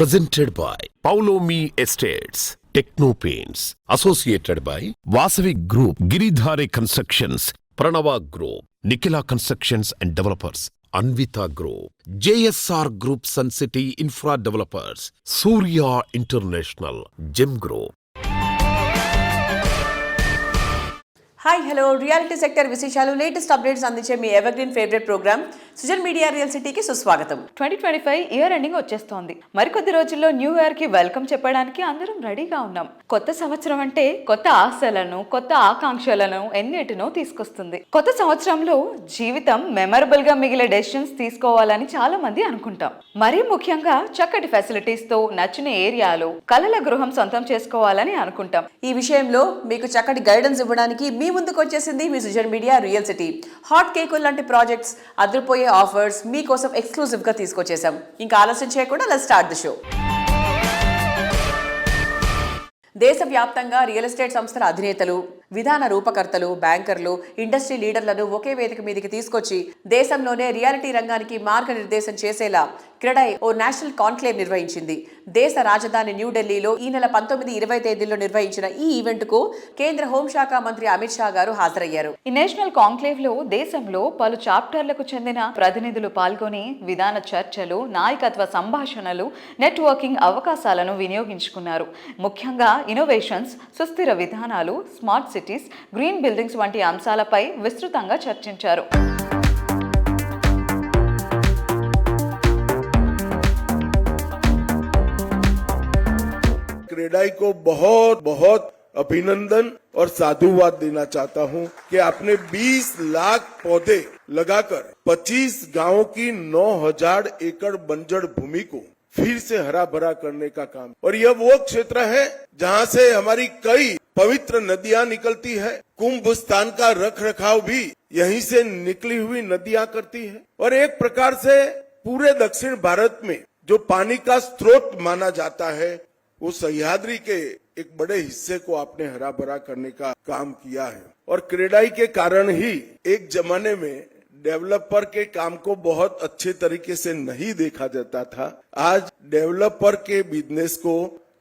Presented by Paulomi Estates, Techno Paints, associated by Vasavi Group, Giridhare Constructions, Pranava Group, Nikhila Constructions and Developers, Anvita Group, JSR Group, Sun City Infra Developers, Surya International, Gem Group. Hi hello reality sector విశేషాలు latest updates అందించే మీ evergreen favourite programme Sujan media real సిటీకి సుస్వాగతం. 2025 year ending వచ్చేస్తోంది. మరికొద్ది రోజుల్లో new year కి welcome చెప్పడానికి అందరం రెడీగా ఉన్నాం. కొత్త సంవత్సరం అంటే కొత్త ఆశలను, కొత్త ఆకాంక్షలను ఎన్నిటినో తీసుకొస్తుంది. కొత్త సంవత్సరంలో జీవితం మెమరబుల్ గా మిగిలే డెసిషన్స్ తీసుకోవాలని చాలా మంది అనుకుంటాం. మరీ ముఖ్యంగా చక్కటి ఫెసిలిటీస్ తో నచ్చిన ఏరియాలో కలల గృహం సొంతం చేసుకోవాలని అనుకుంటాం. ఈ విషయంలో మీకు చక్కటి గైడెన్స్ ఇవ్వడానికి మీ ముందుకు వచ్చేసింది మీ Sujan media real city. Hot కేకులు లాంటి ప్రాజెక్ట్స్, అదిరిపోయే ఆఫర్స్ మీకోసం ఎక్స్క్లూజివ్ గా తీసుకొచ్చేసాం. ఇంకా ఆలస్యం చేయకుండా లెట్స్ స్టార్ట్ ది షో. దేశవ్యాప్తంగా రియల్ ఎస్టేట్ సంస్థల అధినేతలు, విధాన రూపకర్తలు, బ్యాంకర్లు, ఇండస్ట్రీ లీడర్లను ఒకే వేదిక మీదకి తీసుకొచ్చి దేశంలోనే రియాలిటీ రంగానికి మార్గనిర్దేశం చేసేలా క్రెడై ఓ నేషనల్ కాన్క్లేవ్ నిర్వహించింది. దేశ రాజధాని న్యూఢిల్లీలో ఈ నెల 19-20 తేదీల్లో నిర్వహించిన ఈ ఈవెంట్ కు కేంద్ర హోంశాఖ మంత్రి అమిత్ షా గారు హాజరయ్యారు. ఈ నేషనల్ కాన్క్లేవ్ లో దేశంలో పలు చాప్టర్లకు చెందిన ప్రతినిధులు పాల్గొని విధాన చర్చలు, నాయకత్వ సంభాషణలు, నెట్వర్కింగ్ అవకాశాలను వినియోగించుకున్నారు. ముఖ్యంగా ఇన్నోవేషన్స్, సుస్థిర విధానాలు, స్మార్ట్ సిటీస్, గ్రీన్ బిల్డింగ్స్ వంటి అంశాలపై విస్తృతంగా చర్చించారు. क्रेडाई को बहुत बहुत अभिनंदन और साधुवाद देना चाहता हूं कि आपने 20 लाख पौधे लगाकर 25 गांवों की 9000 एकड़ बंजर भूमि को फिर से हरा भरा करने का काम, और यह वो क्षेत्र है जहां से हमारी कई पवित्र नदियां निकलती है. कुंभ स्थान का रख रखाव भी यहीं से निकली हुई नदियां करती है, और एक प्रकार से पूरे दक्षिण भारत में जो पानी का स्रोत माना जाता है वो सह्याद्री के एक बड़े हिस्से को आपने हरा भरा करने का काम किया है. और क्रेडाई के कारण ही एक जमाने में डेवलपर के काम को बहुत अच्छे तरीके से नहीं देखा जाता था. आज डेवलपर के बिजनेस को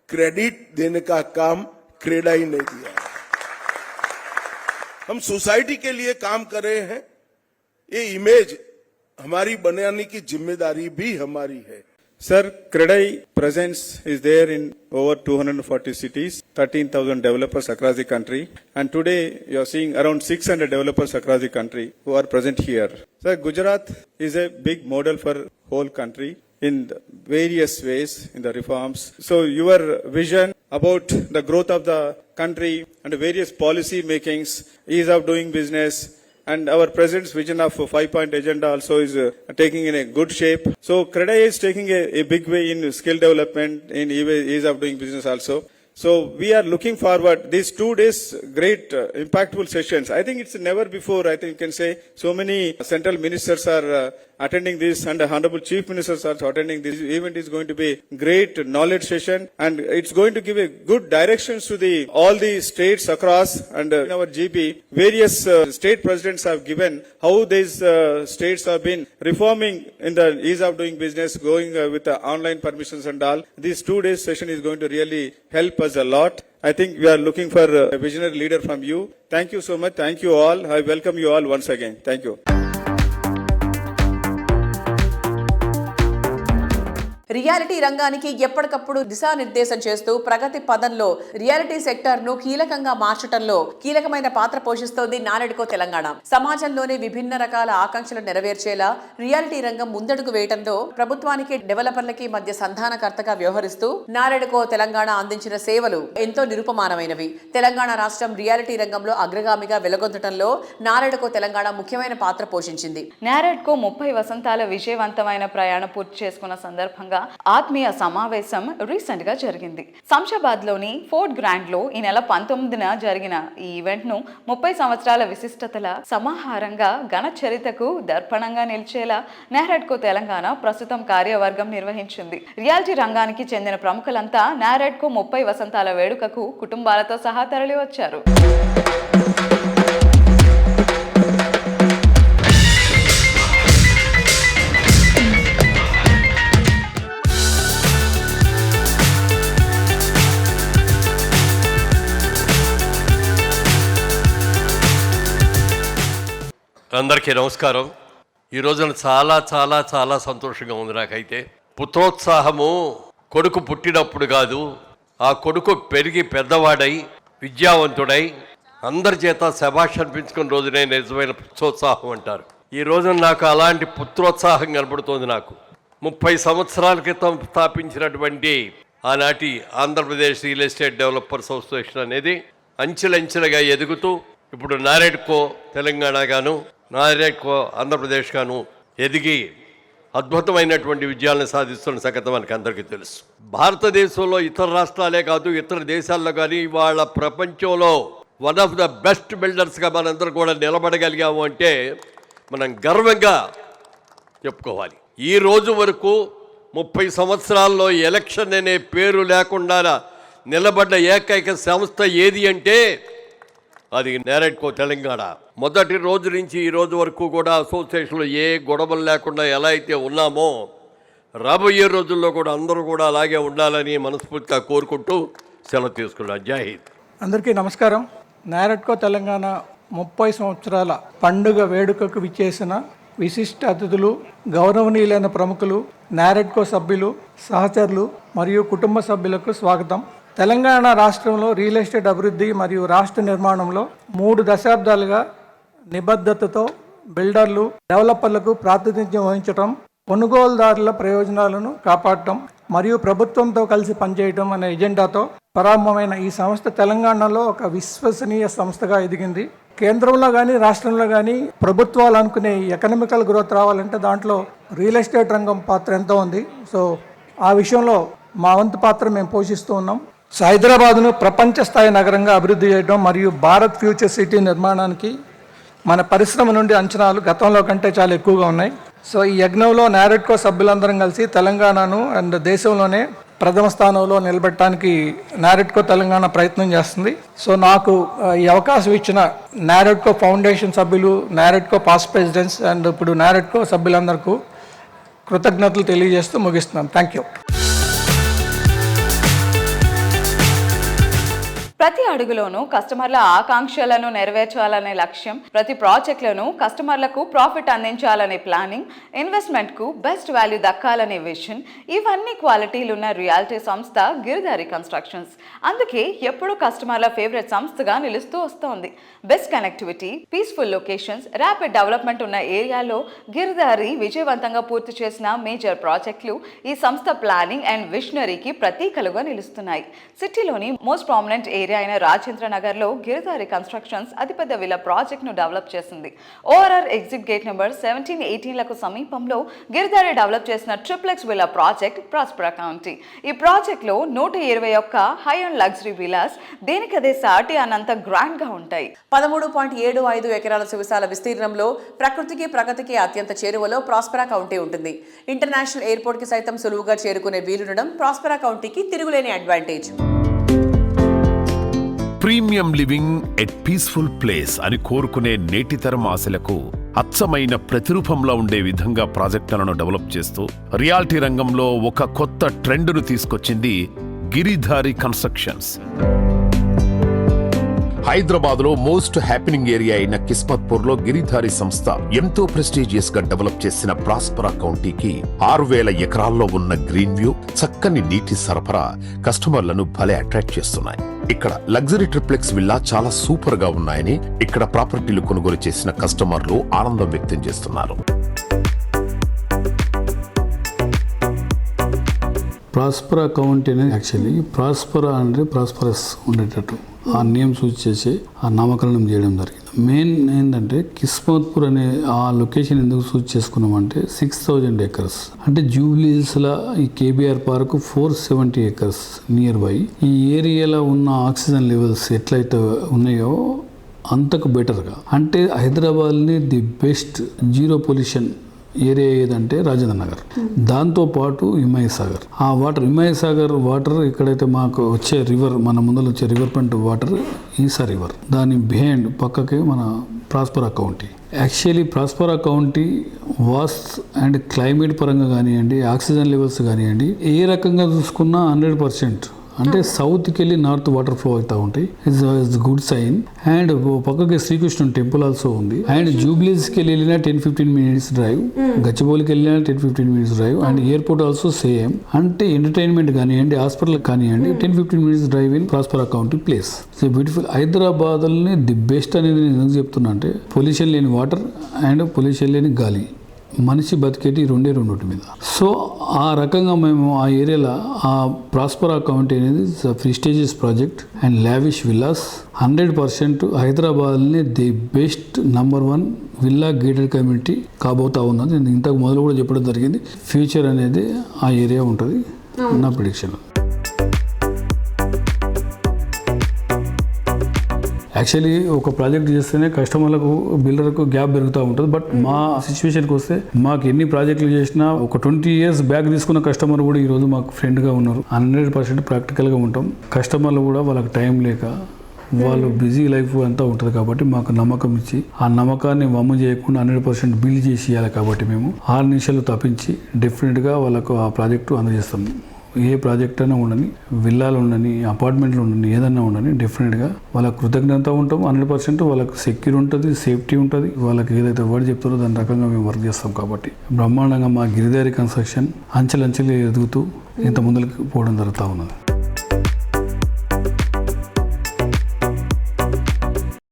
क्रेडिट देने का काम क्रेडाई ने किया. हम सोसाइटी के लिए काम कर रहे हैं. ये इमेज हमारी बनाने की जिम्मेदारी भी हमारी है. Sir, Credai presence is there in over 240 cities, 13,000 developers across the country, and today you are seeing around 600 developers across the country who are present here. Sir, Gujarat is a big model for whole country in various ways in the reforms. So your vision about the growth of the country and various policy makings, ease of doing business, and our president's vision of 5-point agenda also is taking in a good shape. So Credai is taking a big way in skill development, in ease of doing business also. So we are looking forward these 2 days great impactful sessions. I think it's never before, I think you can say, so many central ministers are attending this, and the honorable chief ministers are attending this. Event is going to be great knowledge session, and it's going to give a good directions to all the states across, and in our GB various state presidents have given how these states have been reforming in the ease of doing business, going with the online permissions and all. This 2 days session is going to really help us a lot. I think we are looking for a visionary leader from you. Thank you so much. Thank you all. I welcome you all once again. Thank you. Reality రంగానికి ఎప్పటికప్పుడు దిశానిర్దేశం చేస్తూ ప్రగతి పదంలో reality sector ను కీలకంగా మార్చడంలో కీలకమైన పాత్ర పోషిస్తోంది నారెడ్కో తెలంగాణ. సమాజంలోని విభిన్న రకాల ఆకాంక్షలు నెరవేర్చేలా రియాలిటీ రంగం ముందడుగు వేయడంలో ప్రభుత్వానికి, డెవలపర్లకి మధ్య సంధానకర్తగా వ్యవహరిస్తూ నారెడ్కో తెలంగాణ అందించిన సేవలు ఎంతో నిరుపమానమైనవి. తెలంగాణ రాష్ట్రం రియాలిటీ రంగంలో అగ్రగామిగా వెలుగొందటంలో నారెడ్కో తెలంగాణ ముఖ్యమైన పాత్ర పోషించింది. నారెడ్కో 30 వసంతాల విజయవంతమైన ప్రయాణం పూర్తి చేసుకున్న సందర్భంగా ఆత్మీయ సమావేశం రీసెంట్ గా జరిగింది. శంషాబాద్ లోని ఫోర్ట్ గ్రాండ్ లో ఈ నెల 19న జరిగిన ఈ ఈవెంట్ ను 30 సంవత్సరాల విశిష్టతల సమాహారంగా ఘన చరిత్రకు దర్పణంగా నిలిచేలా నారెడ్కో తెలంగాణ ప్రస్తుతం కార్యవర్గం నిర్వహించింది. రియాలిటీ రంగానికి చెందిన ప్రముఖులంతా నారెడ్కో 30 వసంతాల వేడుకకు కుటుంబాలతో సహా తరలి వచ్చారు. అందరికీ నమస్కారం. ఈ రోజున చాలా చాలా చాలా సంతోషంగా ఉంది నాకైతే. పుత్రోత్సాహము కొడుకు పుట్టినప్పుడు కాదు, ఆ కొడుకు పెరిగి పెద్దవాడై విద్యావంతుడై అందరి చేత శభాష్ అనిపించుకున్న రోజునే నిజమైన పుత్రోత్సాహం అంటారు. ఈ రోజున నాకు అలాంటి పుత్రోత్సాహం కనబడుతోంది. నాకు 30 సంవత్సరాల క్రితం స్థాపించినటువంటి ఆనాటి Andhra Pradesh real estate developers association అనేది అంచెలంచెలుగా ఎదుగుతూ ఇప్పుడు నారెడ్కో తెలంగాణ గాను, నారెడ్కో ఆంధ్రప్రదేశ్ గాను ఎదిగి అద్భుతమైనటువంటి విజయాలను సాధిస్తున్న సంగతి మనకు అందరికీ తెలుసు. భారతదేశంలో ఇతర రాష్ట్రాలే కాదు, ఇతర దేశాల్లో కానీ ఇవాళ ప్రపంచంలో వన్ ఆఫ్ ద బెస్ట్ బిల్డర్స్గా మనందరూ కూడా నిలబడగలిగాము అంటే మనం గర్వంగా చెప్పుకోవాలి. ఈ రోజు వరకు 30 సంవత్సరాల్లో ఎలక్షన్ అనే పేరు లేకుండా నిలబడ్డ ఏకైక సంస్థ ఏది అంటే అది నారెడ్కో తెలంగాణ. మొదటి రోజు నుంచి ఈ రోజు వరకు కూడా అసోసియేషన్లో ఏ గొడవలు లేకుండా ఎలా అయితే ఉన్నామో రాబోయే రోజుల్లో కూడా అందరూ కూడా అలాగే ఉండాలని మనస్ఫూర్తిగా కోరుకుంటూ సెలవు తీసుకున్నాను. జై హింద్. అందరికీ నమస్కారం. నారెడ్కో తెలంగాణ 30 సంవత్సరాల పండుగ వేడుకకు విచ్చేసిన విశిష్ట అతిథులు, గౌరవనీయులైన ప్రముఖులు, నారెడ్కో సభ్యులు, సహచరులు మరియు కుటుంబ సభ్యులకు స్వాగతం. తెలంగాణ రాష్ట్రంలో రియల్ ఎస్టేట్ అభివృద్ధి మరియు రాష్ట్ర నిర్మాణంలో 3 దశాబ్దాలుగా నిబద్ధతతో బిల్డర్లు, డెవలపర్లకు ప్రాతినిధ్యం వహించడం, కొనుగోలుదారుల ప్రయోజనాలను కాపాడటం మరియు ప్రభుత్వంతో కలిసి పనిచేయడం అనే ఎజెండాతో ప్రారంభమైన ఈ సంస్థ తెలంగాణలో ఒక విశ్వసనీయ సంస్థగా ఎదిగింది. కేంద్రంలో కానీ రాష్ట్రంలో కానీ ప్రభుత్వాలు అనుకునే ఎకనామికల్ గ్రోత్ రావాలంటే దాంట్లో రియల్ ఎస్టేట్ రంగం పాత్ర ఎంతో ఉంది. సో ఆ విషయంలో మా వంతు పాత్ర మేము పోషిస్తూ ఉన్నాం. సో హైదరాబాద్ను ప్రపంచ స్థాయి నగరంగా అభివృద్ధి చేయడం మరియు భారత్ ఫ్యూచర్ సిటీ నిర్మాణానికి మన పరిశ్రమ నుండి అంచనాలు గతంలో కంటే చాలా ఎక్కువగా ఉన్నాయి. సో ఈ యజ్ఞంలో నారెడ్కో సభ్యులందరం కలిసి తెలంగాణను అండ్ దేశంలోనే ప్రథమ స్థానంలో నిలబెట్టడానికి నారెడ్కో తెలంగాణ ప్రయత్నం చేస్తుంది. సో నాకు ఈ అవకాశం ఇచ్చిన నారెడ్కో ఫౌండేషన్ సభ్యులు, నారెడ్కో పాస్ట్ ప్రెసిడెంట్స్ అండ్ ఇప్పుడు నారెడ్కో సభ్యులందరికీ కృతజ్ఞతలు తెలియజేస్తూ ముగిస్తున్నాను. Thank you. ప్రతి అడుగులోనూ కస్టమర్ల ఆకాంక్షలను నెరవేర్చాలనే లక్ష్యం, ప్రతి ప్రాజెక్టులను కస్టమర్లకు ప్రాఫిట్ అందించాలనే ప్లానింగ్, ఇన్వెస్ట్మెంట్కు బెస్ట్ వాల్యూ దక్కాలనే విజన్, ఇవన్నీ క్వాలిటీలు ఉన్న రియాలిటీ సంస్థ గిరిధారి కన్స్ట్రక్షన్స్. అందుకే ఎప్పుడూ కస్టమర్ల ఫేవరెట్ సంస్థగా నిలుస్తూ వస్తోంది. Best connectivity, peaceful locations, rapid development ఉన్న ఏరియాలో గిరిధారి విజయవంతంగా పూర్తి చేసిన మేజర్ ప్రాజెక్టులు ఈ సంస్థ ప్లానింగ్ అండ్ విజనరీకి ప్రతీకలుగా నిలుస్తున్నాయి. సిటీలోని మోస్ట్ ప్రామినెంట్ ఏరియా అయిన రాజేంద్ర నగర్లో గిరిధారి కన్స్ట్రక్షన్స్ అతిపెద్ద విలా ప్రాజెక్ట్ను డెవలప్ చేసింది. ఓఆర్ఆర్ ఎగ్జిట్ గేట్ నెంబర్ 17-18లకు సమీపంలో గిరిధారి డెవలప్ చేసిన ట్రిప్లెక్స్ విలా ప్రాజెక్ట్ ప్రాస్పరా కౌంటీ. ఈ ప్రాజెక్ట్లో 121 హై అండ్ లగ్జరీ విలాస్ దేనికదే సాటి అన్నంత గ్రాండ్ గా ఉంటాయి. 13.75 ఎకరాల సువిశాల విస్తీర్ణంలో ప్రకృతికి ప్రగతికి అత్యంత చేరువలో ప్రాస్పరా కౌంటీ ఉంటుంది. ఇంటర్నేషనల్ ఎయిర్పోర్ట్ కి సైతం సులువుగా చేరుకునే వీలుండడం ప్రాస్పరా కౌంటీకి తిరుగులేని advantage. Premium living at peaceful place అని కోరుకునే నేటితరం ఆశలకు అచ్చమైన ప్రతిరూపంలో ఉండే విధంగా ప్రాజెక్టులను డెవలప్ చేస్తూ రియాలిటీ రంగంలో ఒక కొత్త ట్రెండ్ను తీసుకొచ్చింది గిరిధారి కన్స్ట్రక్షన్స్. హైదరాబాద్ లో మోస్ట్ హ్యాపెనింగ్ ఏరియా అయిన కిస్మత్పూర్ లో గిరిధారి సంస్థ ఎంతో ప్రెస్టీజియస్ గా డెవలప్ చేసిన ప్రాస్పరా కౌంటీకి 6000 ఎకరాల్లో ఉన్న గ్రీన్ వ్యూ, చక్కని నీటి సరఫరా కస్టమర్లను భలే అట్రాక్ట్ చేస్తున్నాయి. ఇక్కడ లగ్జరీ ట్రిప్లెక్స్ విల్లా చాలా సూపర్ గా ఉన్నాయని ఇక్కడ ప్రాపర్టీలు కొనుగోలు చేసిన కస్టమర్లు ఆనందం వ్యక్తం చేస్తున్నారు. ప్రాస్పరా కౌంటీ అనేది యాక్చువల్లీ ప్రాస్పరా అంటే ప్రాస్పరస్ ఉండేటట్టు ఆ నేమ్ సూచి చేసి ఆ నామకరణం చేయడం జరిగింది. మెయిన్ ఏంటంటే కిస్మత్పూర్ అనే ఆ లొకేషన్ ఎందుకు సూచి చేసుకున్నామంటే 6000 ఎకర్స్ అంటే జూబ్లీస్లా ఈ KBR park 470 acres near by. ఈ ఏరియాలో ఉన్న ఆక్సిజన్ లెవెల్స్ ఎట్లయితే ఉన్నాయో అంతకు బెటర్గా, అంటే హైదరాబాద్ని the best zero pollution area ఏదంటే రాజేంద్ర నగర్, దాంతోపాటు హిమాయత్ సాగర్. ఆ వాటర్ హిమాయత్ సాగర్ వాటర్ ఎక్కడైతే మాకు వచ్చే రివర్, మన ముందర వచ్చే రివర్ ఫ్రంట్ వాటర్ ఈసా రివర్, దాని బిహైండ్ పక్కకే మన ప్రాస్పరా county. Actually ప్రాస్పరా county was and climate పరంగా కానివ్వండి, ఆక్సిజన్ లెవెల్స్ కానివ్వండి, ఏ రకంగా చూసుకున్నా 100% అంటే సౌత్కి వెళ్ళి నార్త్ వాటర్ ఫ్లో అవుతా ఉంటాయి. It's good sign. అండ్ పక్కకి శ్రీకృష్ణ టెంపుల్ ఆల్సో ఉంది. అండ్ జూబ్లీస్కి వెళ్ళినా 10-15 మినిట్స్ డ్రైవ్, గచ్చిబౌలికి వెళ్ళినా 10-15 minutes drive, and airport also same. అంటే ఎంటర్టైన్మెంట్ కానివ్వండి, హాస్పిటల్ కానివ్వండి, 10-15 minutes drive in Prospera County place. So beautiful. హైదరాబాద్ని ది బెస్ట్ అనేది నేను ఎందుకు చెప్తున్నా అంటే పొల్యూషన్ లేని వాటర్ అండ్ పొల్యూషన్ లేని గాలి, మనిషి బతికేటి రెండు మీద. సో ఆ రకంగా మేము ఆ ఏరియాలో ఆ ప్రాస్పరా కౌంటీ అనేది prestigious project and lavish villas 100% హైదరాబాద్ని the best #1 villa gated community కాబోతా ఉన్నది. నేను ఇంతకు మొదలు కూడా చెప్పడం జరిగింది. ఫ్యూచర్ అనేది ఆ ఏరియా ఉంటుంది నా ప్రిడిక్షన్. యాక్చువల్లీ ఒక ప్రాజెక్ట్ చేస్తేనే కస్టమర్లకు బిల్డర్కు గ్యాప్ పెరుగుతూ ఉంటుంది. బట్ మా సిచ్యువేషన్కి వస్తే మాకు ఎన్ని ప్రాజెక్టులు చేసినా ఒక 20 years బ్యాక్ తీసుకున్న కస్టమర్ కూడా ఈరోజు మాకు ఫ్రెండ్గా ఉన్నారు. 100% ప్రాక్టికల్గా ఉంటాం. కస్టమర్లు కూడా వాళ్ళకి టైం లేక వాళ్ళు బిజీ లైఫ్ అంతా ఉంటుంది కాబట్టి మాకు నమ్మకం ఇచ్చి ఆ నమ్మకాన్ని వమ్ము చేయకుండా 100% బిల్ చేసి ఇవ్వాలి. కాబట్టి మేము 6 నిమిషాలు తప్పించి డెఫినెట్గా వాళ్ళకు ఆ ప్రాజెక్టు అందజేస్తాము. ఏ ప్రాజెక్ట్ అయినా ఉండని, విల్లాలు ఉండని, అపార్ట్మెంట్లు ఉండని, ఏదన్నా ఉండని డెఫినెట్గా వాళ్ళకి కృతజ్ఞత ఉంటాం. 100% వాళ్ళకి సెక్యూర్ ఉంటుంది, సేఫ్టీ ఉంటుంది. వాళ్ళకి ఏదైతే వర్డ్ చెప్తారో దాని రకంగా మేము వర్క్ చేస్తాం. కాబట్టి బ్రహ్మాండంగా మా గిరిధారి కన్స్ట్రక్షన్ అంచెలంచెలు ఎదుగుతూ ఇంత ముందుకు పోవడం జరుగుతూ ఉన్నది.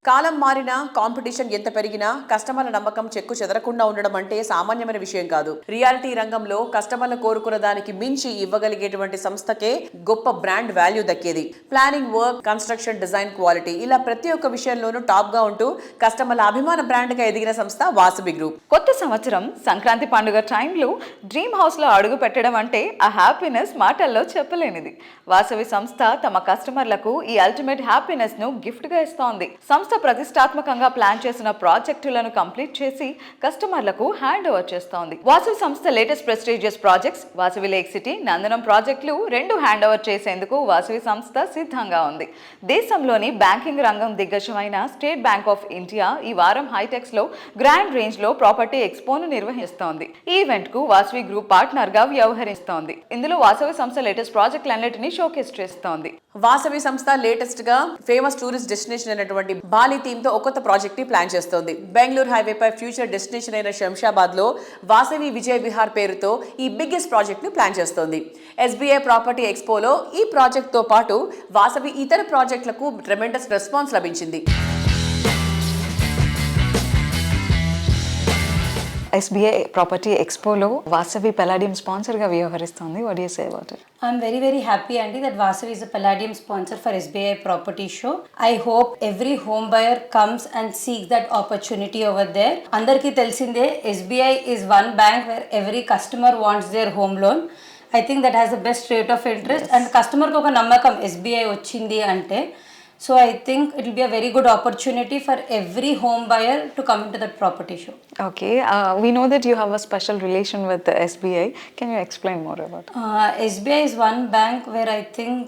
కాలం మారినా, కాంపిటీషన్ ఎంత పెరిగినా కస్టమర్ల నమ్మకం చెక్కు చెదరకుండా ఉండడం అంటే సామాన్యమైన విషయం కాదు. రియాలిటీ రంగంలో కస్టమర్లు కోరుకున్న దానికి మించి ఇవ్వగలిగేటువంటి సంస్థకే గొప్ప బ్రాండ్ వాల్యూ దక్కేది. Planning, work, construction, design, quality ఇలా ప్రతి ఒక్క విషయంలోనూ టాప్ గా ఉంటూ కస్టమర్ల అభిమాన బ్రాండ్ గా ఎదిగిన సంస్థ వాసవి గ్రూప్. కొత్త సంవత్సరం సంక్రాంతి పండుగ టైంలో డ్రీమ్ హౌస్ లో అడుగు పెట్టడం అంటే ఆ హ్యాపీనెస్ మాటల్లో చెప్పలేనిది. వాసవి సంస్థ తమ కస్టమర్లకు ఈ అల్టిమేట్ హ్యాపీనెస్ ను గిఫ్ట్ గా ఇస్తోంది. సంస్థ ప్రతిష్టాత్మకంగా ప్లాన్ చేసిన ప్రాజెక్టులను కంప్లీట్ చేసి కస్టమర్లకు హ్యాండ్ ఓవర్ చేస్తోంది. వాసవి సంస్థ latest prestigious projects Vasavi lake city, Nandanam ప్రాజెక్టులు 2 హ్యాండ్ ఓవర్ చేసేందుకు వాసవి సంస్థ సిద్ధంగా ఉంది. దేశంలోని బ్యాంకింగ్ రంగం దిగ్గజమైన స్టేట్ బ్యాంక్ ఆఫ్ ఇండియా ఈ వారం హైటెక్స్ లో గ్రాండ్ రేంజ్ లో ప్రాపర్టీ ఎక్స్పోను నిర్వహిస్తోంది. ఈ ఈవెంట్ కు వాసవి గ్రూప్ పార్ట్నర్ గా వ్యవహరిస్తోంది. ఇందులో వాసవి సంస్థ లేటెస్ట్ ప్రాజెక్టులన్నిటినీ షోకేస్ చేస్తోంది. వాసవి సంస్థ లేటెస్ట్ గా ఫేమస్ టూరిస్ట్ డెస్టినేషన్ అయినటువంటి బాలి థీమ్ తో ఒక కొత్త ప్రాజెక్ట్ ని ప్లాన్ చేస్తోంది. బెంగళూరు హైవే పై ఫ్యూచర్ డెస్టినేషన్ అయిన శంషాబాద్ లో వాసవి విజయ్ విహార్ పేరుతో ఈ బిగ్గెస్ట్ ప్రాజెక్ట్ ని ప్లాన్ చేస్తోంది. SBI ప్రాపర్టీ ఎక్స్పోలో ఈ ప్రాజెక్ట్ తో పాటు వాసవి ఇతర ప్రాజెక్టులకు ట్రెమెండస్ రెస్పాన్స్ లభించింది. SBI ప్రాపర్టీ ఎక్స్పోలో వాసవి పల్లాడియం స్పాన్సర్ గా వ్యవహరిస్తోంది. What do you say about it? I'm very happy, Andy, that Vasavi is a Palladium sponsor for SBI Property Show. I hope every home buyer comes and seeks that opportunity over there. Andarki telsinde SBI is one bank where every customer wants their home loan. I think that has the best rate of interest, and customer ko oka namakam SBI ochindi ante. So I think it will be a very good opportunity for every home buyer to come into that property show. Okay, we know that you have a special relation with the SBI. Can you explain more about it? SBI is one bank where I think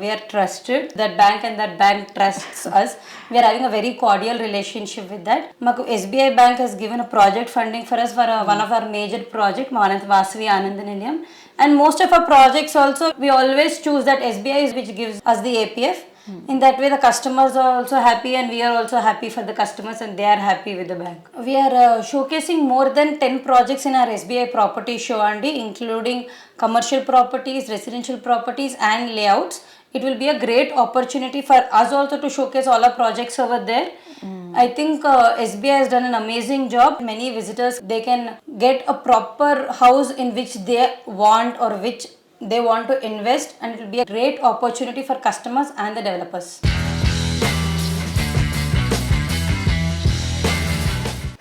we are trusted. That bank and that bank trusts us. We are having a very cordial relationship with that. Maku SBI bank has given a project funding for us for one of our major project, Vasavi Anand Nilayam. And most of our projects also, we always choose that SBI which gives us the APF. In that way, the customers are also happy and we are also happy for the customers and they are happy with the bank. We are showcasing more than 10 projects in our SBI property show, Andy, including commercial properties, residential properties and layouts. It will be a great opportunity for us also to showcase all our projects over there. I think SBI has done an amazing job. Many visitors, they can get a proper house in which they want or which they want to invest, and it will be a great opportunity for customers and the developers.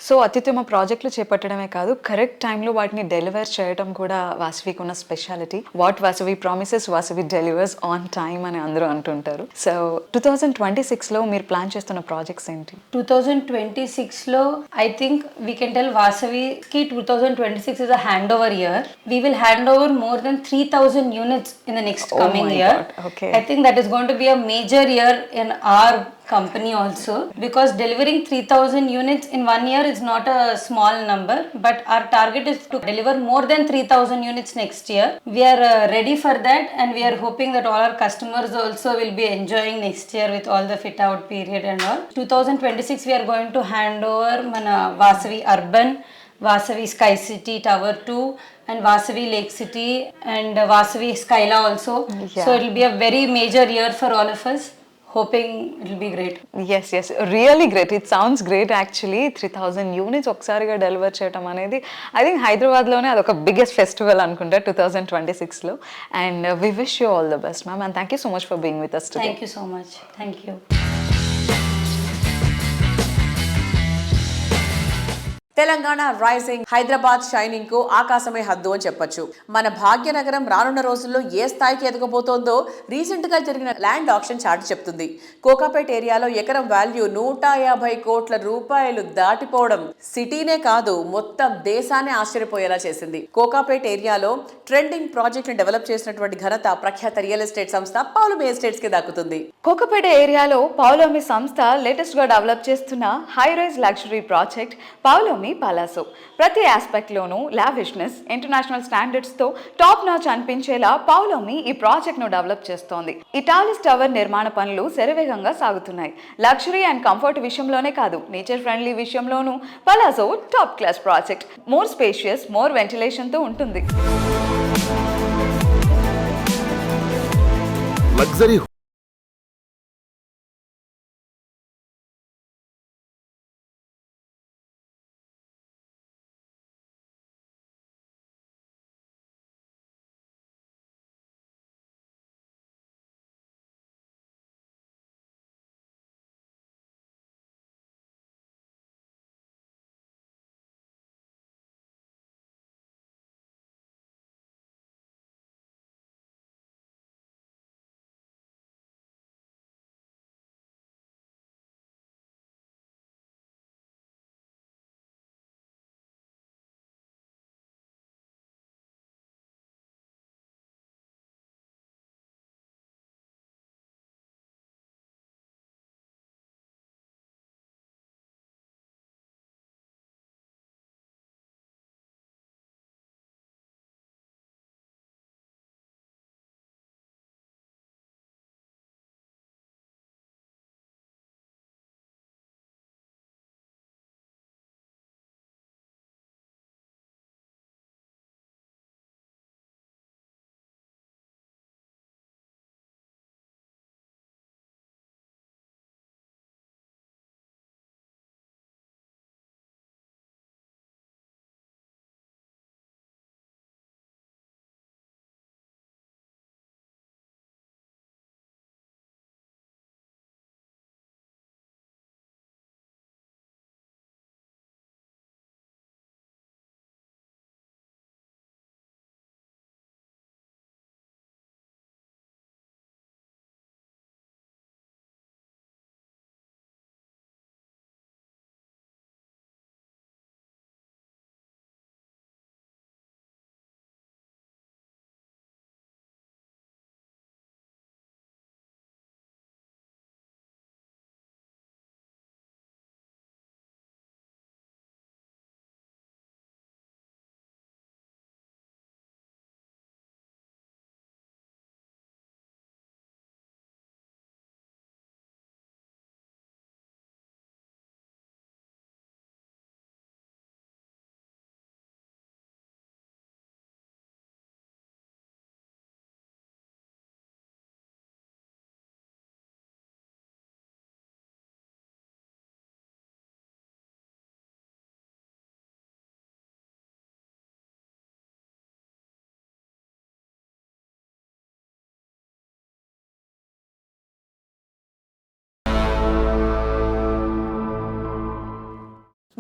So అత్యుత్తమ ప్రాజెక్టులు చేపట్టడమే కాదు, correct టైంలో వాటిని deliver చేయడం కూడా వాసవికి ఉన్న speciality. What Vasavi promises Vasavi delivers on time అని అందరూ అంటుంటారు. సో 2026లో మీరు ప్లాన్ చేస్తున్న ప్రాజెక్ట్స్ ఏంటి? 2026లో I think we can tell Vasavi's 2026 is a handover year. We will hand over more than 3,000 units in the next coming year. God. Okay. I think that is going to be a major year in our company also, because delivering 3000 units in 1 year is not a small number, but our target is to deliver more than 3000 units next year. We are ready for that, and we are hoping that all our customers also will be enjoying next year with all the fit out period and all. 2026 we are going to hand over mana Vasavi Urban, Vasavi Sky City Tower 2, and Vasavi Lake City, and Vasavi Skyla also. So it will be a very major year for all of us. Hoping it will be great. Yes really great. It sounds great actually. 3000 units ఒకసారిగా deliver చేయడం అనేది I think హైదరాబాద్లోనే అదొక biggest festival అనుకుంటా 2026లో. And we wish you all the best ma'am, and thank you so much for being with us today. Thank you so much. Thank you. Telangana rising, Hyderabad shining కు ఆకాశమే హద్దు అని చెప్పొచ్చు. మన భాగ్యనగరం రానున్న రోజుల్లో ఏ స్థాయికి ఎదగబోతోందో రీసెంట్ గా జరిగిన ల్యాండ్ ఆక్షన్ చార్ట్ చెప్తుంది. కోకాపేట్ ఏరియాలో ఎకరం వాల్యూ 150 కోట్ల రూపాయలు దాటిపోవడం సిటీనే కాదు మొత్తం దేశాన్ని ఆశ్చర్యపోయేలా చేసింది. కోకాపేట్ ఏరియాలో ట్రెండింగ్ ప్రాజెక్ట్ ని డెవలప్ చేసినటువంటి ఘనత ప్రఖ్యాత రియల్ ఎస్టేట్ సంస్థ పౌలమి ఎస్టేట్స్ కి దక్కుతుంది. కోకపేట ఏరియాలో పౌలోమి సంస్థ లేటెస్ట్ గా డెవలప్ చేస్తున్న high rise luxury project Paulomi Palazzo. ప్రతి ఆస్పెక్ట్ లోనూ లావిష్నెస్, ఇంటర్నేషనల్ స్టాండర్డ్స్ తో టాప్ నాచ్ అనిపించేలా పౌలోమి ఈ ప్రాజెక్ట్ ను డెవలప్ చేస్తోంది. ఈ టాలెస్ట్ టవర్ నిర్మాణ పనులు శరవేగంగా సాగుతున్నాయి. లగ్జరీ అండ్ కంఫర్ట్ విషయంలోనే కాదు, నేచర్ ఫ్రెండ్లీ విషయంలోనూ Palazzo top class project. More spacious, more ventilation తో ఉంటుంది. లగ్జరీ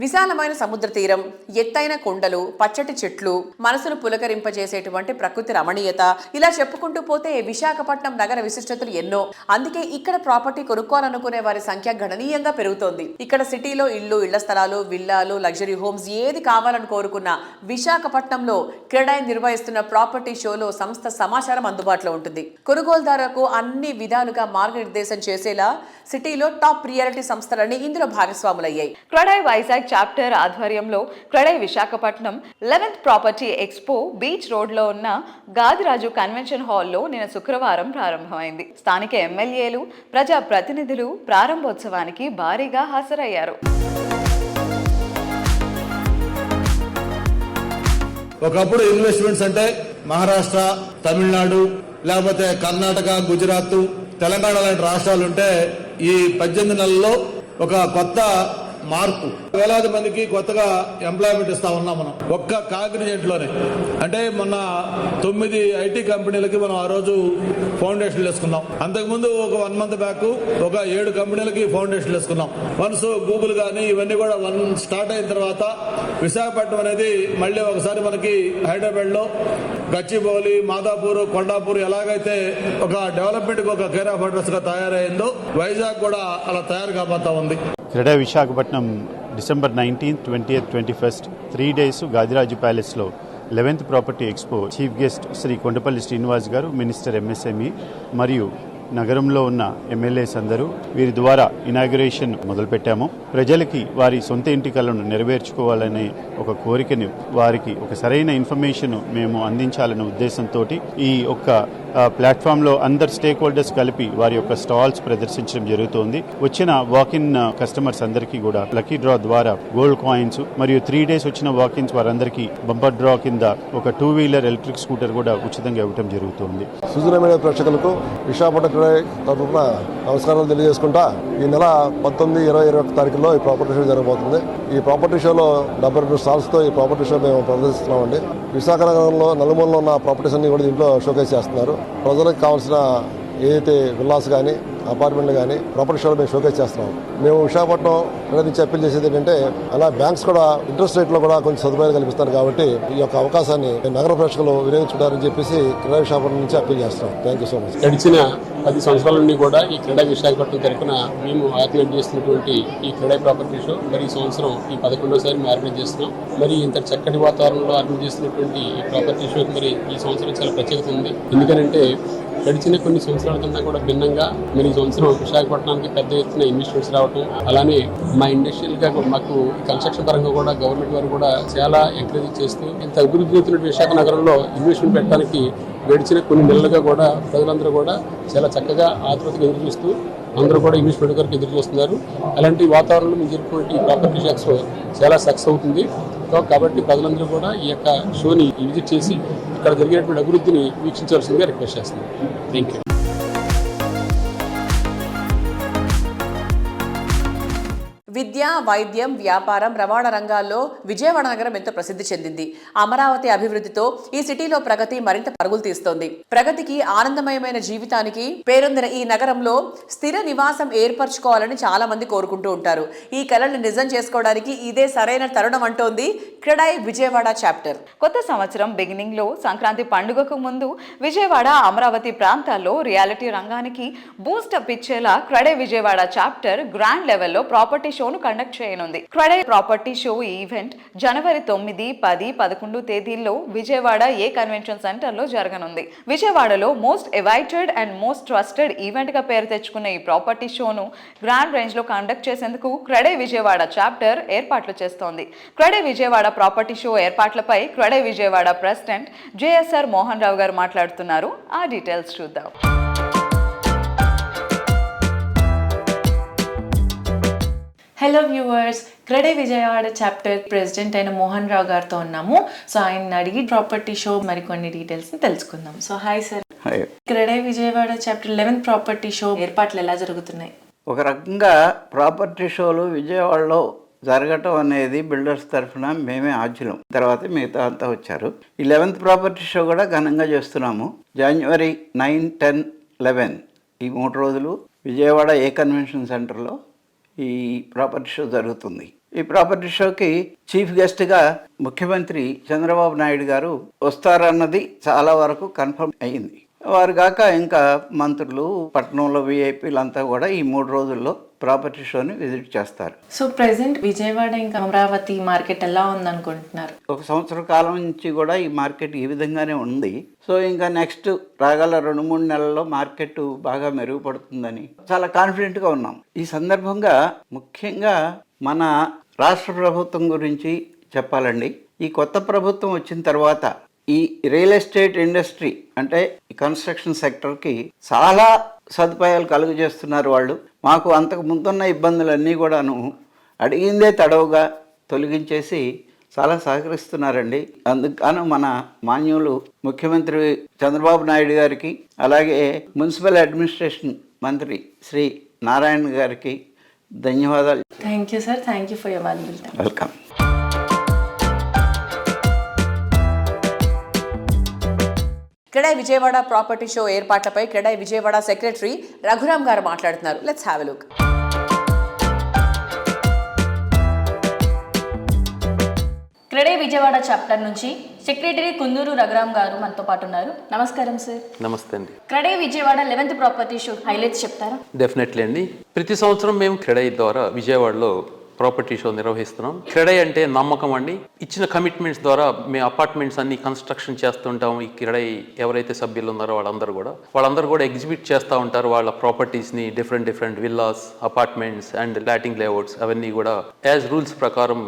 విశాలమైన సముద్ర తీరం, ఎత్తైన కొండలు, పచ్చటి చెట్లు, మనసును పులకరింపజేసేటువంటి ప్రకృతి రమణీయత, ఇలా చెప్పుకుంటూ పోతే విశాఖపట్నం నగర విశిష్టతలు ఎన్నో. అందుకే ఇక్కడ ప్రాపర్టీ కొనుక్కోవాలనుకునే వారి సంఖ్య గణనీయంగా పెరుగుతోంది. ఇక్కడ సిటీలో ఇళ్లు, ఇళ్ల స్థలాలు, విల్లాలు, లగ్జరీ హోమ్స్ ఏది కావాలని కోరుకున్న విశాఖపట్నంలో క్రెడై నిర్వహిస్తున్న ప్రాపర్టీ షోలో సంస్థ సమాచారం అందుబాటులో ఉంటుంది. కొనుగోలుదారులకు అన్ని విధాలుగా మార్గనిర్దేశం చేసేలా సిటీలో టాప్ రియాలిటీ సంస్థలన్నీ ఇందులో భాగస్వాములయ్యాయి. క్రెడై వైజాగ్ చాప్టర్ ఆధ్వర్యంలో CREDAI Visakhapatnam 11th property expo beach road లో ఉన్న గాదిరాజు కన్వెన్షన్ హాల్లో నిన్న శుక్రవారం ప్రారంభమైంది. స్థానిక ఎమ్మెల్యేలు, ప్రజా ప్రతినిధులు ప్రారంభోత్సవానికి భారీగా హాజరయ్యారు. ఒకప్పుడు ఇన్వెస్ట్మెంట్స్ అంటే మహారాష్ట్ర, తమిళనాడు, లేకపోతే కర్ణాటక, గుజరాత్, తెలంగాణ లాంటి రాష్ట్రాలుంటే ఈ 18 నెలల్లో ఒక కొత్త మార్పు, వేలాది మందికి కొత్తగా ఎంప్లాయ్మెంట్ ఇస్తా ఉన్నాం మనం ఒక్క కాగ్నిజెంట్ లోనే. అంటే మొన్న 9 ఐటీ కంపెనీలకి మనం ఆ రోజు ఫౌండేషన్లు వేసుకున్నాం. అంతకుముందు ఒక 1 month బ్యాక్ ఒక 7 కంపెనీలకి ఫౌండేషన్లు వేసుకున్నాం. వన్స్ గూగుల్ కానీ ఇవన్నీ కూడా స్టార్ట్ అయిన తర్వాత విశాఖపట్నం అనేది మళ్ళీ ఒకసారి మనకి హైదరాబాద్ లో గచ్చిబౌలి, మాదాపూర్, కొండాపూర్ ఎలాగైతే ఒక డెవలప్మెంట్ కి ఒక కేర్ ఆఫ్ అడ్రస్ గా తయారైందో వైజాగ్ కూడా అలా తయారు కాబోతా ఉంది. CREDAI Visakhapatnam December 19th, 20th, 21st 3 days Gadiraju ప్యాలెస్లో 11th property expo chief guest Shri Kondapalli Srinivas garu, minister MSME మరియు నగరంలో ఉన్న ఎమ్మెల్యేస్ అందరూ వీరి ద్వారా ఇనాగ్యురేషన్ మొదలుపెట్టాము. ప్రజలకి వారి సొంత ఇంటి కలను నెరవేర్చుకోవాలనే ఒక కోరికను, వారికి ఒక సరైన ఇన్ఫర్మేషన్ మేము అందించాలనే ఉద్దేశంతో ఈ ఒక్క ప్లాట్ఫామ్లో అందరు స్టేక్ హోల్డర్స్ కలిపి వారి యొక్క స్టాల్స్ ప్రదర్శించడం జరుగుతోంది. వచ్చిన వాకిన్ కస్టమర్స్ అందరికీ కూడా లక్కీ డ్రా ద్వారా గోల్డ్ కాయిన్స్ మరియు 3 days వచ్చిన వాకిన్స్ వారందరికీ బంపర్ డ్రా కింద ఒక 2-wheeler ఎలక్ట్రిక్ స్కూటర్ కూడా ఉచితంగా ఇవ్వడం జరుగుతోంది. సుజన మీడియా ప్రేక్షకులకు విశాఖపట్నం తరఫున నమస్కారాలు తెలియజేసుకుంటా ఈ నెల 19, 20, 21 తారీఖుల్లో ఈ ప్రాపర్టీ షో జరగబోతుంది. ఈ ప్రాపర్టీ షోలో 72 స్టాల్స్ తో ఈ ప్రాపర్టీ షో మేము ప్రదర్శిస్తున్నామండి. విశాఖ నగరంలో నలుమూలలో ఉన్న ప్రాపర్టీస్ అన్ని కూడా దీంట్లో షోకేస్ చేస్తున్నారు. ప్రజలకు కావాల్సిన ఏదైతే విల్లాస్ కానీ, అపార్ట్మెంట్లు కానీ ప్రాపర్టీ షోలో మేము షోకేస్ చేస్తున్నాం. మేము విశాఖపట్నం నుంచి అప్పీల్ చేసేది ఏంటంటే, అలా బ్యాంక్స్ కూడా ఇంట్రెస్ట్ రేట్లో కూడా కొంచెం సదుపాయాలు కల్పిస్తారు. కాబట్టి ఈ యొక్క అవకాశాన్ని నగర ప్రేక్షకులు వినియోగించుకుంటారని చెప్పేసి క్రీడా విశాఖపట్నం నుంచి అప్పీల్ చేస్తున్నాం. Thank you so much. గడిచిన 10 సంవత్సరాల నుండి కూడా ఈ క్రీడా విశాఖపట్నం తరఫున మేము ఆర్గనైజ్ చేస్తున్నటువంటి ఈ క్రీడా ప్రాపర్టీ షో మరి ఈ సంవత్సరం ఈ 11వ మేము ఆర్గనైజ్ చేస్తున్నాం. మరి ఇంత చక్కటి వాతావరణంలో ఆర్గనైజ్ చేస్తున్నటువంటి ఈ ప్రాపర్టీ షోకి మరి ఈ సంవత్సరం చాలా ప్రత్యేకత ఉంది. ఎందుకంటే గడిచిన కొన్ని సంవత్సరాల కన్నా కూడా భిన్నంగా మరి ఈ సంవత్సరం విశాఖపట్నానికి పెద్ద ఎత్తున ఇన్వెస్ట్మెంట్స్ రావడం, అలానే మా ఇండస్ట్రియల్ గా మాకు కన్స్ట్రక్షన్ పరంగా కూడా గవర్నమెంట్ వారు కూడా చాలా ఎంకరేజ్ చేస్తూ ఇంత అభివృద్ధి చెందుతున్న విశాఖ నగరంలో ఇన్వెస్ట్మెంట్ పెట్టడానికి గడిచిన కొన్ని నెలలుగా కూడా ప్రజలందరూ కూడా చాలా చక్కగా ఆతృతగా ఎదురు చూస్తూ అందరూ కూడా ఇన్వెస్ట్మెంట్ కొరకు ఎదురు చూస్తున్నారు. అలాంటి వాతావరణంలో మేము జరుపుకునే ప్రాపర్టీ షోస్ చాలా సక్సెస్ అవుతుంది. కాబట్టి ప్రజలందరూ కూడా ఈ యొక్క షోని విజిట్ చేసి ఇక్కడ జరిగినటువంటి అభివృద్ధిని వీక్షించాల్సిందిగా రిక్వెస్ట్ చేస్తున్నాం. Thank you. విద్య, వైద్యం, వ్యాపారం, రవాణా రంగాల్లో విజయవాడ నగరం ఎంతో ప్రసిద్ధి చెందింది. అమరావతి అభివృద్ధితో ఈ సిటీలో ప్రగతి మరింత పరుగులు తీస్తోంది. ప్రగతికి, ఆనందమయమైన జీవితానికి పేరొందిన ఈ నగరంలో స్థిర నివాసం ఏర్పరచుకోవాలని చాలా మంది కోరుకుంటూ ఉంటారు. ఈ కలల్ని నిజం చేసుకోవడానికి ఇదే సరైన తరుణం అంటోంది క్రెడై విజయవాడ చాప్టర్. కొత్త సంవత్సరం బిగినింగ్ లో సంక్రాంతి పండుగకు ముందు విజయవాడ, అమరావతి ప్రాంతాల్లో రియాలిటీ రంగానికి బూస్టప్ ఇచ్చేలా క్రెడై విజయవాడ చాప్టర్ గ్రాండ్ లెవెల్లో ప్రాపర్టీ షోను కండక్ట్ చేయనుంది. క్రెడై ప్రాపర్టీ షో ఈవెంట్ జనవరి 9, 10, 11 తేదీల్లో విజయవాడ ఏ కన్వెన్షన్ సెంటర్ లో జరగనుంది. విజయవాడలో most awaited and most trusted event గా పేరు తెచ్చుకున్న ఈ ప్రాపర్టీ షోను గ్రాండ్ రేంజ్ లో కండక్ట్ చేసేందుకు క్రెడై విజయవాడ చాప్టర్ ఏర్పాట్లు చేస్తోంది. క్రెడై విజయవాడ ప్రాపర్టీ షో ఏర్పాట్లపై క్రెడై విజయవాడ ప్రెసిడెంట్ జేఎస్ఆర్ మోహన్ రావు గారు మాట్లాడుతున్నారు. ఆ డీటెయిల్స్ చూద్దాం. Hello viewers, CREDAI Vijayawada chapter president అయిన మోహన్ రావు గారితో ఉన్నాము. సో ఆయన అడిగి ప్రాపర్టీ షో మరికొన్ని డీటెయిల్స్ ని తెలుసుకుందాం. So hi sir. CREDAI Vijayawada chapter 11th property show ఏర్పాట్లు ఎలా జరుగుతున్నాయి? ఒక రకంగా ప్రాపర్టీ షోలు విజయవాడలో జరగటం అనేది బిల్డర్స్ తరఫున మేమే ఆద్యులం, తర్వాత మిగతా అంతా వచ్చారు. ఈ 11th ప్రాపర్టీ షో కూడా ఘనంగా చేస్తున్నాము. జనవరి 9, 10, 11 ఈ 3 రోజులు విజయవాడ ఏ కన్వెన్షన్ సెంటర్లో ఈ ప్రాపర్టీ షో జరుగుతుంది. ఈ ప్రాపర్టీ షోకి చీఫ్ గెస్ట్గా ముఖ్యమంత్రి చంద్రబాబు నాయుడు గారు వస్తారన్నది చాలా వరకు కన్ఫర్మ్ అయింది. వారు కాక ఇంకా మంత్రులు, పట్టణంలో విఐపీలంతా కూడా ఈ 3 రోజుల్లో ప్రాపర్టీ షోని విజిట్ చేస్తారు. సో ప్రెసెంట్ విజయవాడ ఇంకా అమరావతి మార్కెట్ ఎలా ఉందనుకుంటున్నారు? 1 సంవత్సర కాలం నుంచి కూడా ఈ మార్కెట్ ఈ విధంగానే ఉంది. సో ఇంకా నెక్స్ట్ రాగల 2-3 నెలల్లో మార్కెట్ బాగా మెరుగుపడుతుందని చాలా కాన్ఫిడెంట్గా ఉన్నాం. ఈ సందర్భంగా ముఖ్యంగా మన రాష్ట్ర ప్రభుత్వం గురించి చెప్పాలండి. ఈ కొత్త ప్రభుత్వం వచ్చిన తర్వాత ఈ రియల్ ఎస్టేట్ ఇండస్ట్రీ అంటే ఈ కన్స్ట్రక్షన్ సెక్టర్కి చాలా సదుపాయాలు కలుగు చేస్తున్నారు వాళ్ళు. మాకు అంతకు ముందున్న ఇబ్బందులన్నీ కూడాను అడిగిందే తడవుగా తొలగించేసి చాలా సహకరిస్తున్నారండి. అందుకు మన మాన్యులు ముఖ్యమంత్రి చంద్రబాబు నాయుడు గారికి, అలాగే మున్సిపల్ అడ్మినిస్ట్రేషన్ మంత్రి శ్రీ నారాయణ గారికి ధన్యవాదాలు. Thank you sir, thank you for your valuable time. Welcome. CREDAI Vijayawada property show ఏర్పాట్లపై క్రెడై విజయవాడ సెక్రటరీ రఘురామ్ గారు మాట్లాడుతున్నారు. Let's have a look. CREDAI Vijayawada chapter నుంచి సెక్రటరీ కుందూరు రఘురామ్ గారు మనతో పాటు ఉన్నారు. నమస్కారం సార్. నమస్తే అండి. CREDAI Vijayawada 11th property show highlights చెప్తారా? డెఫినెట్లీ అండి. ప్రతి సంవత్సరం మేము క్రెడై ద్వారా విజయవాడలో ప్రాపర్టీ షో నిర్వహిస్తున్నాం. క్రెడై అంటే నమ్మకం అండి. ఇచ్చిన కమిట్మెంట్స్ ద్వారా మేము అపార్ట్మెంట్స్ అన్ని కన్స్ట్రక్షన్ చేస్తుంటాం. ఈ క్రెడై ఎవరైతే సభ్యులు ఉన్నారో వాళ్ళందరూ కూడా ఎగ్జిబిట్ చేస్తూ ఉంటారు వాళ్ళ ప్రాపర్టీస్ని. డిఫరెంట్ విల్లాస్, అపార్ట్మెంట్స్ అండ్ లాటింగ్ లేఅవుట్స్ అవన్నీ కూడా యాజ్ రూల్స్ ప్రకారం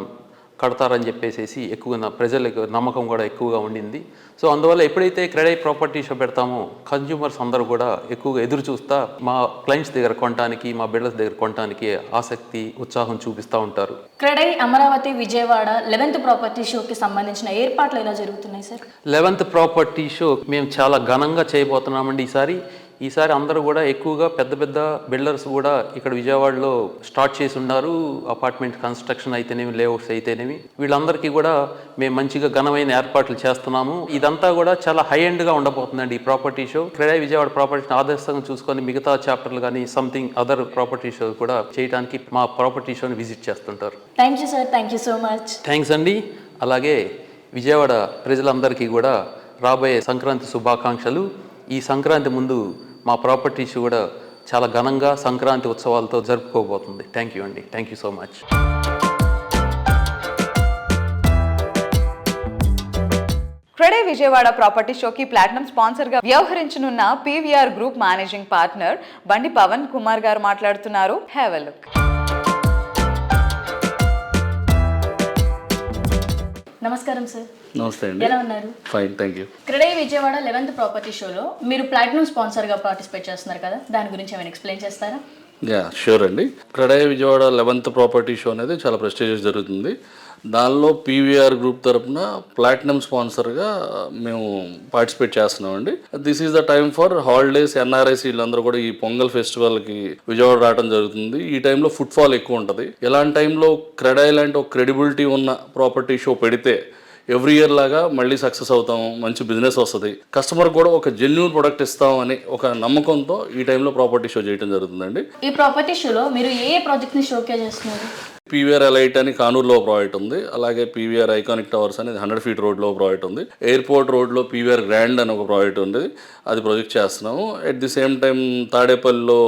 కడతారని చెప్పేసి ఎక్కువగా ప్రజలకు నమ్మకం కూడా ఎక్కువగా ఉండింది. సో అందువల్ల ఎప్పుడైతే క్రెడై ప్రాపర్టీ షో పెడతామో కన్జ్యూమర్స్ అందరూ కూడా ఎక్కువగా ఎదురు చూస్తా మా క్లయింట్స్ దగ్గర కొనడానికి, మా బిల్డర్స్ దగ్గర కొనడానికి ఆసక్తి, ఉత్సాహం చూపిస్తూ ఉంటారు. క్రెడై అమరావతి విజయవాడ 11th ప్రాపర్టీ షోకి సంబంధించిన ఏర్పాట్లు ఎలా జరుగుతున్నాయి సార్? 11th ప్రాపర్టీ షో మేము చాలా ఘనంగా చేయబోతున్నామండి. ఈసారి అందరూ కూడా ఎక్కువగా పెద్ద బిల్డర్స్ కూడా ఇక్కడ విజయవాడలో స్టార్ట్ చేసి ఉన్నారు. అపార్ట్మెంట్ కన్స్ట్రక్షన్ అయితేనేమి, లేఅవుట్స్ అయితేనేమి, వీళ్ళందరికీ కూడా మేము మంచిగా ఘనమైన ఏర్పాట్లు చేస్తున్నాము. ఇదంతా కూడా చాలా హై ఎండ్గా ఉండబోతుందండి ఈ ప్రాపర్టీ షో. క్రెడై విజయవాడ ప్రాపర్టీని ఆదర్శంగా చూసుకొని మిగతా చాప్టర్లు కానీ సంథింగ్ అదర్ ప్రాపర్టీ షో కూడా చేయడానికి మా ప్రాపర్టీ షోని విజిట్ చేస్తుంటారు. Thank you sir, thank you so much. Thanks అండి. అలాగే విజయవాడ ప్రజలందరికీ కూడా రాబోయే సంక్రాంతి శుభాకాంక్షలు. ఈ సంక్రాంతి ముందు మా ప్రాపర్టీ షో కూడా చాలా ఘనంగా సంక్రాంతి ఉత్సవాలతో జరుపుకోబోతుంది. థ్యాంక్ యూ అండి. Thank you so much. CREDAI Vijayawada property షోకి ప్లాటినం స్పాన్సర్గా వ్యవహరించనున్న PVR group managing partner Bandi Pavan Kumar garu మాట్లాడుతున్నారు. Have a look. నమస్కారం సార్. నమస్తే అండి. ఎలా ఉన్నారు? Fine, thank you. CREDAI Vijayawada 11th property షోలో మీరు ప్లాటినం స్పాన్సర్గా పార్టిసిపేట్ చేస్తున్నారు కదా, దాని గురించి ఏమైనా ఎక్స్ప్లెయిన్ చేస్తారా? యా, షూర్ అండి. CREDAI Vijayawada 11th property show అనేది చాలా ప్రెస్టీజియస్ జరుగుతుంది. దానిలో పీవీఆర్ గ్రూప్ తరఫున ప్లాటినం స్పాన్సర్గా మేము పార్టిసిపేట్ చేస్తున్నామండి. This is the time for holidays. NRIs వీళ్ళందరూ కూడా ఈ పొంగల్ ఫెస్టివల్కి విజయవాడ రావడం జరుగుతుంది. ఈ టైంలో ఫుట్ఫాల్ ఎక్కువ ఉంటుంది. ఇలాంటి టైంలో క్రెడై లాంటి ఒక క్రెడిబిలిటీ ఉన్న ప్రాపర్టీ షో పెడితే ఎవ్రీ ఇయర్ లాగా మళ్ళీ సక్సెస్ అవుతాం, మంచి బిజినెస్ వస్తుంది, కస్టమర్ కూడా ఒక జెన్యూన్ ప్రొడక్ట్ ఇస్తాం అని ఒక నమ్మకంతో ఈ టైంలో ప్రాపర్టీ షో చేయడం జరుగుతుందండి. ఈ ప్రాపర్టీ షోలో మీరు ఏ ప్రాజెక్ట్ని షోకేస్ చేస్తున్నారు? పీవీఆర్ ఎలైట్ అని కానూరులో ప్రాజెక్ట్ ఉంది. అలాగే పీవీఆర్ ఐకానిక్ టవర్స్ అనేది 100 feet రోడ్లో ప్రాజెక్ట్ ఉంది. ఎయిర్పోర్ట్ రోడ్లో పీవీఆర్ గ్రాండ్ అని ఒక ప్రాజెక్ట్ ఉంది, అది ప్రాజెక్ట్ చేస్తున్నాము. అట్ ది సేమ్ టైం తాడేపల్లిలో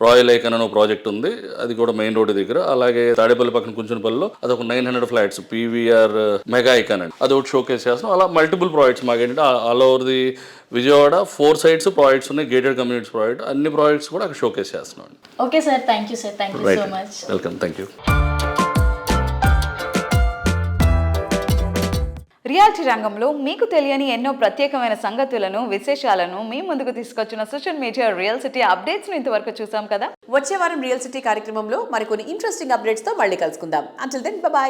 రాయల్ ఐకాన్ అని ఒక ప్రాజెక్ట్ ఉంది, అది కూడా మెయిన్ రోడ్ దగ్గర. అలాగే తాడేపల్లి పక్కన కుంచునపల్లిలో అది ఒక 900 flats పీవీఆర్ మెగా ఐకాన్ అండి, అది ఒకటి షోకేస్ చేస్తున్నాం. అలా మల్టిపుల్ ప్రాజెక్ట్స్ మాకేంటంటే all over the Vijayawada 4 sites projects ఉన్నాయి, గేటెడ్ కమ్యూనిటీస్ ప్రాజెక్ట్, అన్ని ప్రాజెక్ట్స్ కూడా అక్కడ షోకేస్ చేస్తున్నాం. Okay sir, thank you sir, thank you so much. Welcome, thank you. Reality రంగంలో మీకు తెలియని ఎన్నో ప్రత్యేకమైన సంగతులను, విశేషాలను మీ ముందుకు తీసుకొచ్చిన social media real city updates ని ఇంతవరకు చూసాం కదా. వచ్చే వారం రియల్ సిటీ కార్యక్రమంలో మరికొన్ని ఇంట్రెస్టింగ్ అప్డేట్స్ తో మళ్ళీ కలుసుకుందాం. Until then, bye by.